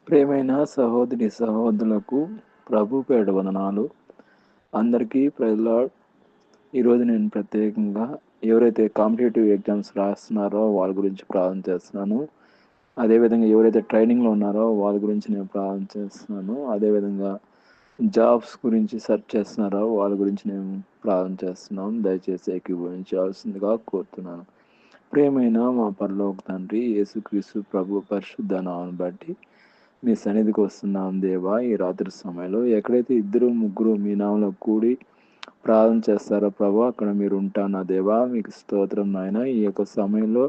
ప్రియమైన సహోదరి సహోదరులకు ప్రభు పేట వందనాలు. అందరికీ ప్రైజ్ లార్డ్. ఈరోజు నేను ప్రత్యేకంగా ఎవరైతే కాంపిటేటివ్ ఎగ్జామ్స్ రాస్తున్నారో వాళ్ళ గురించి ప్రార్థన చేస్తున్నాను. అదేవిధంగా ఎవరైతే ట్రైనింగ్లో ఉన్నారో వాళ్ళ గురించి నేను ప్రార్థన చేస్తున్నాను. అదేవిధంగా జాబ్స్ గురించి సెర్చ్ చేస్తున్నారో వాళ్ళ గురించి నేను ప్రార్థన చేస్తున్నాను. దయచేసి ఏకీభవించాల్సిందిగా కోరుతున్నాను. ప్రియమైన మా పరలోక తండ్రి యేసుక్రీస్తు ప్రభు పరిశుద్ధ నామమును బట్టి మీ సన్నిధికి వస్తున్నాం దేవా. ఈ రాత్రి సమయంలో ఎక్కడైతే ఇద్దరు ముగ్గురు మీ నామలో కూడి ప్రార్థన చేస్తారో ప్రభా, అక్కడ మీరు ఉంటానా దేవా. మీకు స్తోత్రం నాయన. ఈ యొక్క సమయంలో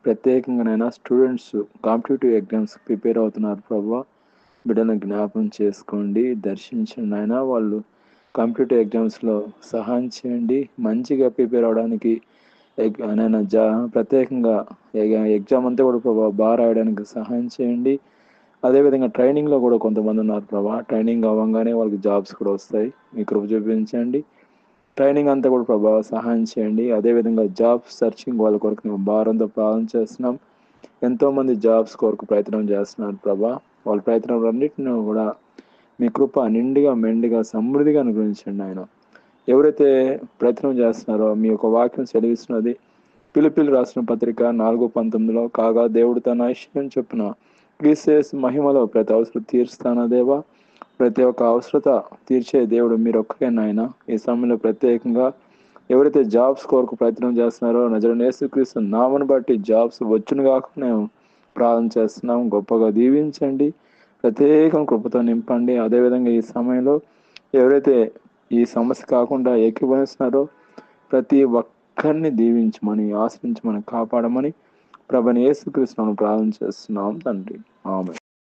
ప్రత్యేకంగానైనా స్టూడెంట్స్ కాంపిటేటివ్ ఎగ్జామ్స్ ప్రిపేర్ అవుతున్నారు ప్రభా. బిడ్డలను జ్ఞాపం చేసుకోండి, దర్శించండి నాయన. వాళ్ళు కాంపిటేటివ్ ఎగ్జామ్స్లో సహాయం చేయండి, మంచిగా ప్రిపేర్ అవడానికి నేను ప్రత్యేకంగా ఎగ్జామ్ అంతా కూడా ప్రభావ బాగా రాయడానికి సహాయం చేయండి. అదేవిధంగా ట్రైనింగ్లో కూడా కొంతమంది ఉన్నారు ప్రభా. ట్రైనింగ్ అవ్వగానే వాళ్ళకి జాబ్స్ కూడా వస్తాయి. మీ కృప చూపించండి. ట్రైనింగ్ అంతా కూడా ప్రభావ సహాయం చేయండి. అదేవిధంగా జాబ్ సర్చింగ్ వాళ్ళ కొరకు మేము భారంతో ప్రార్థన చేస్తున్నాం. ఎంతోమంది జాబ్స్ కొరకు ప్రయత్నం చేస్తున్నారు ప్రభా. వాళ్ళ ప్రయత్నాలన్నింటినీ కూడా మీ కృప నిండుగా మెండుగా సమృద్ధిగా అనుగ్రహించండి ఆయన. ఎవరైతే ప్రయత్నం చేస్తున్నారో మీ యొక్క వాక్యం సెలవిస్తున్నది. పిలిపిలి రాసిన పత్రిక 4:19 కాగా దేవుడు తన ఐశ్వర్యం చొప్పున క్రీస్తు మహిమలో ప్రతి అవసరం తీరుస్తానా దేవా. ప్రతి ఒక్క అవసరత తీర్చే దేవుడు మీరు ఒక్కరే నాయన. ఈ సమయంలో ప్రత్యేకంగా ఎవరైతే జాబ్స్ కొరకు ప్రయత్నం చేస్తున్నారో నజరేయుడైన యేసుక్రీస్తు నామమును బట్టి జాబ్స్ వచ్చును కాక మేము ప్రార్థన చేస్తున్నాం. గొప్పగా దీవించండి, ప్రత్యేకం కృపతో నింపండి. అదేవిధంగా ఈ సమయంలో ఎవరైతే ఈ సమస్య కాకుండా ఏకీభవిస్తున్నారో ప్రతి ఒక్కరిని దీవించమని, ఆశ్రయించమని, కాపాడమని ప్రభువైన యేసుక్రీస్తును ప్రార్థన చేస్తున్నాం తండ్రి. ఆమేన్.